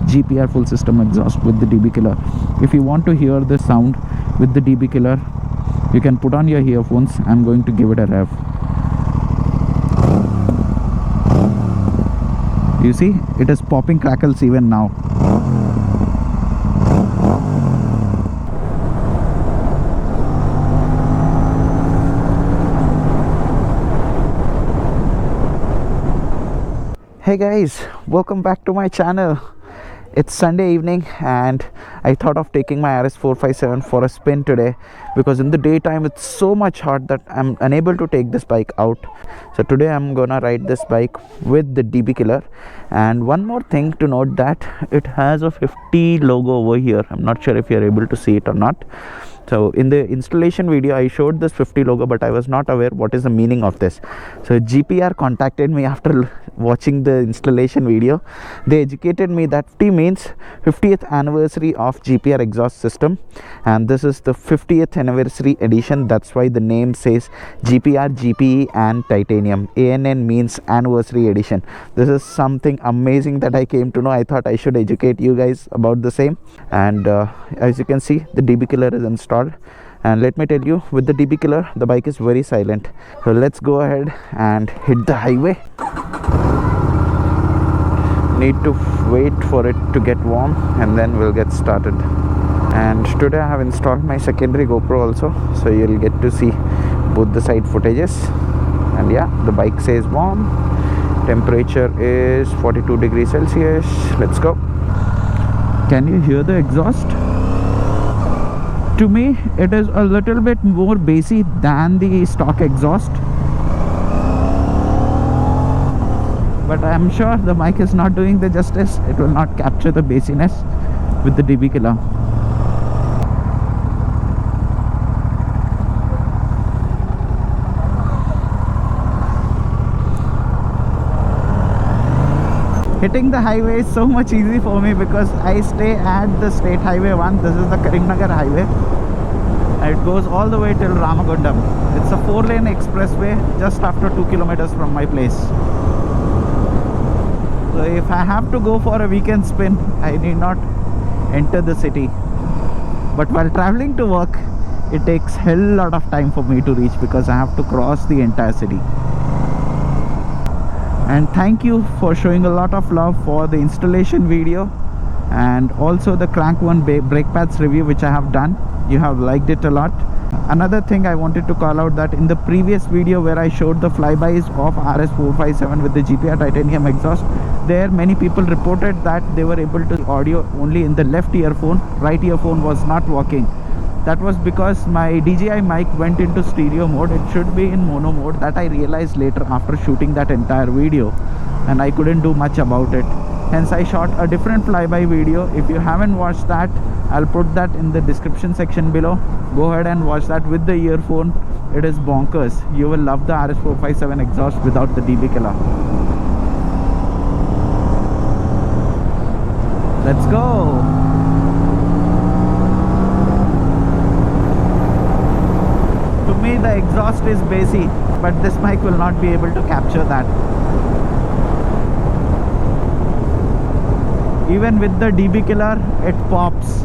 GPR full system exhaust with the DB killer. If you want to hear the sound with the DB killer, you can put on your earphones. I'm going to give it a rev. You see, it is popping crackles even now. Hey guys, welcome back to my channel. It's Sunday evening and I thought of taking my RS 457 for a spin today, because in the daytime it's so much hot that I'm unable to take this bike out. So today I'm gonna ride this bike with the DB killer. And one more thing to note, that it has a 50 logo over here. I'm not sure if you're able to see it or not. So in the installation video I showed this 50 logo, but I was not aware what is the meaning of this. So GPR contacted me after watching the installation video. They educated me that 50 means 50th anniversary of GPR exhaust system, and this is the 50th anniversary edition. That's why the name says GPR, GPE and titanium. ANN means anniversary edition. This is something amazing that I came to know. I thought I should educate you guys about the same. And as you can see, the DB killer is installed. And let me tell you, with the DB killer the bike is very silent. So let's go ahead and hit the highway. Need to wait for it to get warm and then we'll get started. And today I have installed my secondary GoPro also, so you'll get to see both the side footages. And yeah, the bike says warm. Temperature is 42 degrees Celsius. Let's go. Can you hear the exhaust? To me, it is a little bit more bassy than the stock exhaust, but I am sure the mic is not doing the justice. It will not capture the bassiness with the DB killer. Hitting the highway is so much easy for me because I stay at the State Highway 1. This is the Karimnagar Highway. It goes all the way till Ramagundam. It's a 4-lane expressway just after 2 kilometers from my place. So if I have to go for a weekend spin, I need not enter the city. But while traveling to work, it takes hell lot of time for me to reach because I have to cross the entire city. And thank you for showing a lot of love for the installation video and also the crank one brake pads review which I have done. You have liked it a lot. Another thing I wanted to call out, that in the previous video where I showed the flybys of RS 457 with the GPR titanium exhaust, there many people reported that they were able to audio only in the left earphone. Right earphone was not working. That was because my DJI mic went into stereo mode. It should be in mono mode. That I realized later after shooting that entire video, and I couldn't do much about it. Hence I shot a different flyby video. If you haven't watched that, I'll put that in the description section below. Go ahead and watch that with the earphone. It is bonkers. You will love the RS 457 exhaust without the DB killer. Let's go. The exhaust is bassy, but this mic will not be able to capture that. Even with the DB killer, it pops.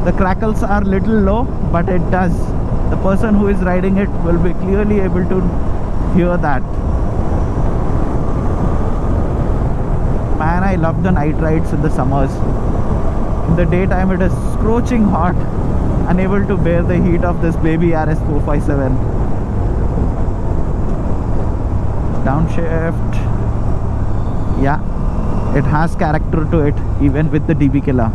The crackles are little low, but it does. The person who is riding it will be clearly able to hear that. Man, I love the night rides in the summers. In the daytime it is scorching hot. Unable to bear the heat of this baby RS 457. Downshift. Yeah, it has character to it even with the DB killer.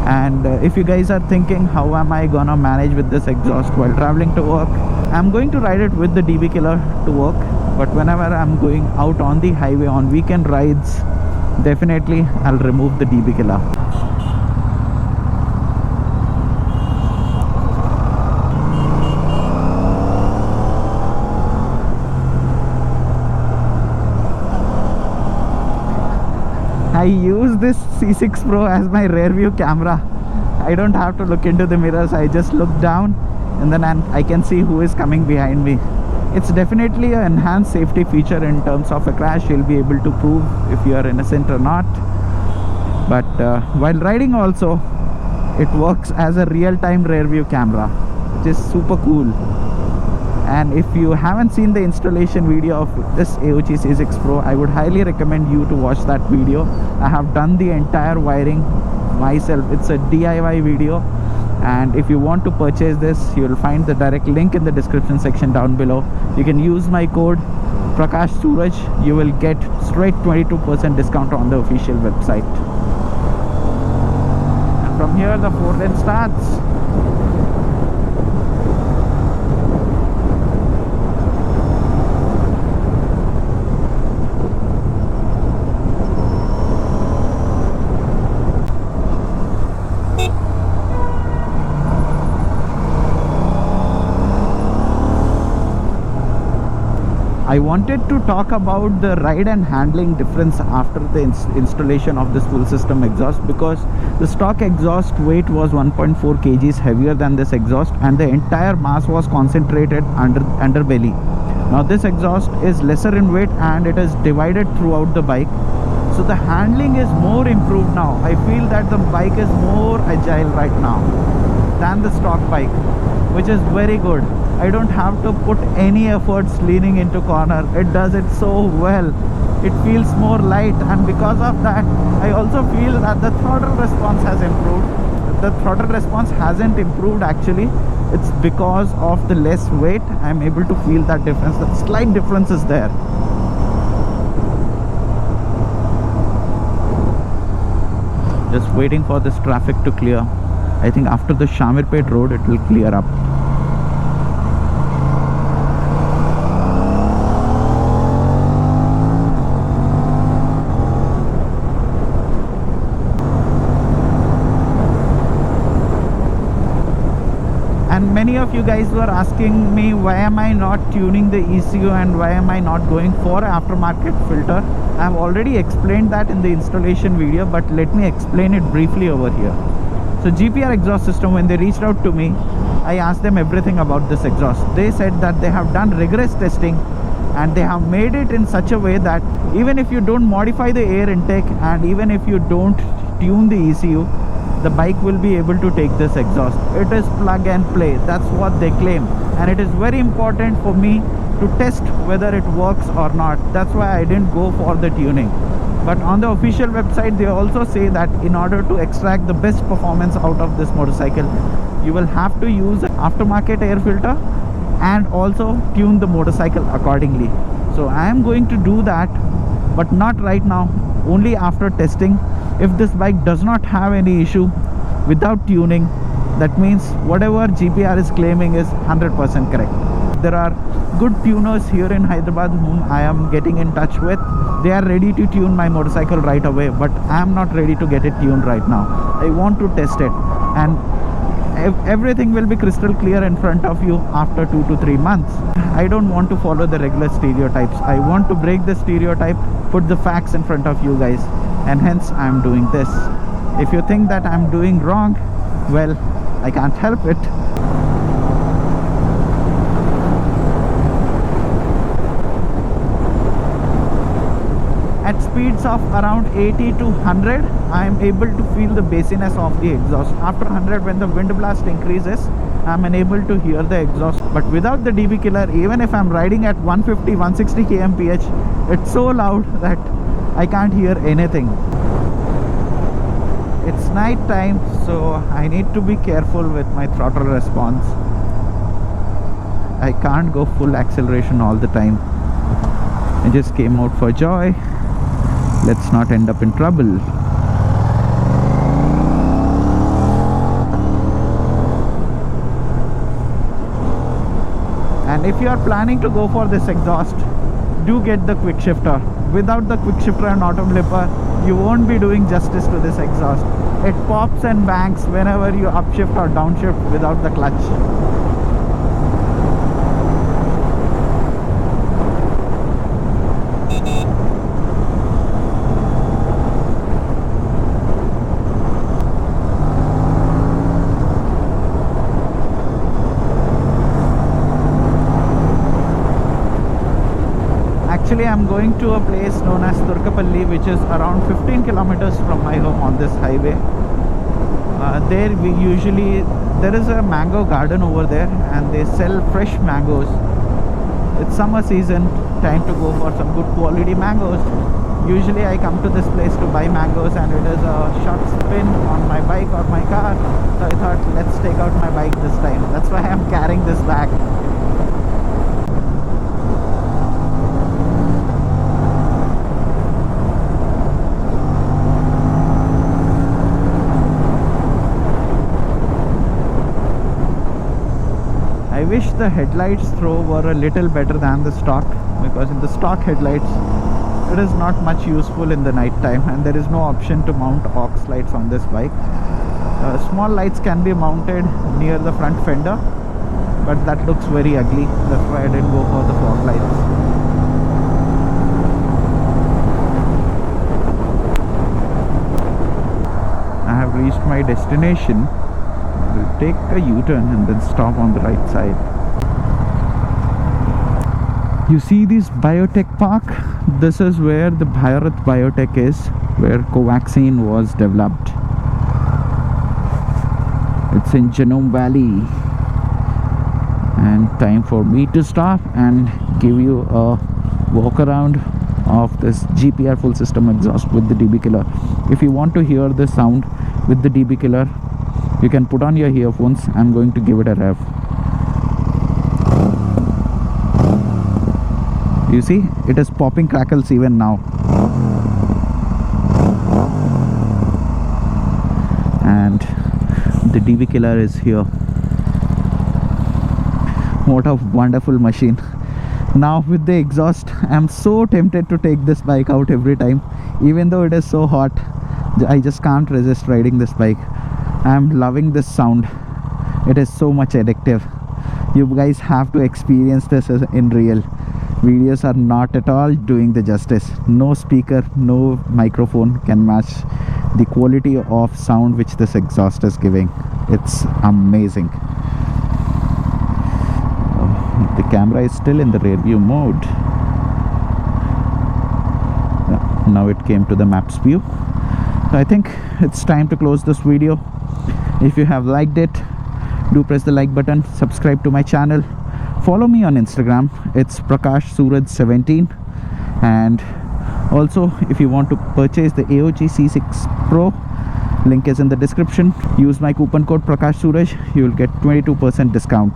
And if you guys are thinking how am I gonna manage with this exhaust while traveling to work, I'm going to ride it with the DB killer to work, but whenever I'm going out on the highway on weekend rides, definitely I'll remove the DB killer. I use this C6 Pro as my rear view camera. I don't have to look into the mirrors. I just look down and then I can see who is coming behind me. It's definitely an enhanced safety feature in terms of a crash. You'll be able to prove if you are innocent or not. But while riding also, it works as a real-time rear view camera, which is super cool. And if you haven't seen the installation video of this Aoocci C6 Pro, I would highly recommend you to watch that video. I have done the entire wiring myself. It's a DIY video, and if you want to purchase this, you will find the direct link in the description section down below. You can use my code Prakash Suraj. You will get straight 22% discount on the official website. And from here the 4-lane starts. I wanted to talk about the ride and handling difference after the installation of this full system exhaust, because the stock exhaust weight was 1.4 kgs heavier than this exhaust, and the entire mass was concentrated underbelly. Now this exhaust is lesser in weight and it is divided throughout the bike, so the handling is more improved now. I feel that the bike is more agile right now than the stock bike, which is very good. I don't have to put any efforts leaning into corner. It does it so well. It feels more light, and because of that I also feel that the throttle response has improved. The throttle response hasn't improved actually. It's because of the less weight. I'm able to feel that difference. The slight difference is there. Just waiting for this traffic to clear. I think after the Shamirpet road it will clear up. And many of you guys were asking me, why am I not tuning the ECU and why am I not going for aftermarket filter? I have already explained that in the installation video, but let me explain it briefly over here. So GPR Exhaust system, when they reached out to me, I asked them everything about this exhaust. They said that they have done rigorous testing and they have made it in such a way that even if you don't modify the air intake and even if you don't tune the ECU, the bike will be able to take this exhaust. It is plug and play. That's what they claim, and it is very important for me to test whether it works or not. That's why I didn't go for the tuning. But on the official website they also say that in order to extract the best performance out of this motorcycle, you will have to use aftermarket air filter and also tune the motorcycle accordingly. So I am going to do that, but not right now, only after testing. If this bike does not have any issue without tuning, that means whatever GPR is claiming is 100% correct. There are good tuners here in Hyderabad whom I am getting in touch with. They are ready to tune my motorcycle right away, but I am not ready to get it tuned right now. I want to test it, and everything will be crystal clear in front of you after 2 to 3 months. I don't want to follow the regular stereotypes. I want to break the stereotype, put the facts in front of you guys, and hence I am doing this. If you think that I am doing wrong, well, I can't help it. At speeds of around 80 to 100, I am able to feel the bassiness of the exhaust. After 100, when the wind blast increases, I am unable to hear the exhaust. But without the DB killer, even if I am riding at 150, 160 kmph, it's so loud that I can't hear anything. It's night time, so I need to be careful with my throttle response. I can't go full acceleration all the time. I just came out for joy. Let's not end up in trouble. And if you are planning to go for this exhaust, do get the quick shifter. Without the quick shifter and auto flipper, you won't be doing justice to this exhaust. It pops and bangs whenever you upshift or downshift without the clutch. Actually, I'm going to a place known as Turkapalli, which is around 15 kilometers from my home on this highway. There is a mango garden over there, and they sell fresh mangoes. It's summer season, time to go for some good quality mangoes. Usually I come to this place to buy mangoes, and it is a short spin on my bike or my car. So I thought, let's take out my bike this time. That's why I'm carrying this bag. I wish the headlights throw were a little better than the stock, because in the stock headlights it is not much useful in the night time, and there is no option to mount aux lights on this bike. Small lights can be mounted near the front fender, but that looks very ugly. That's why I didn't go for the fog lights. I have reached my destination. We'll take a U-turn and then stop on the right side. You see this biotech park? This is where the Bharat Biotech is, where Covaxin was developed. It's in Genome Valley. And time for me to stop and give you a walk around of this GPR full system exhaust with the DB killer. If you want to hear the sound with the DB killer, you can put on your earphones. I'm going to give it a rev. You see, it is popping crackles even now. And the DB killer is here. What a wonderful machine. Now with the exhaust, I'm so tempted to take this bike out every time. Even though it is so hot, I just can't resist riding this bike. I'm loving this sound. It is so much addictive. You guys have to experience this in real. Videos are not at all doing the justice. No speaker, no microphone can match the quality of sound which this exhaust is giving. It's amazing. The camera is still in the rear view mode. Now it came to the maps view. So I think it's time to close this video. If you have liked it, do press the like button, subscribe to my channel, follow me on Instagram. It's Prakash Suraj 17. And also, if you want to purchase the Aoocci C6 Pro, link is in the description. Use my coupon code Prakash Suraj, you will get 22% discount.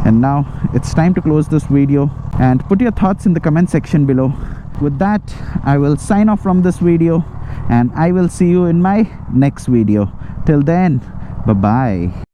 And now it's time to close this video, and put your thoughts in the comment section below. With that, I will sign off from this video, and I will see you in my next video. Till then, bye bye.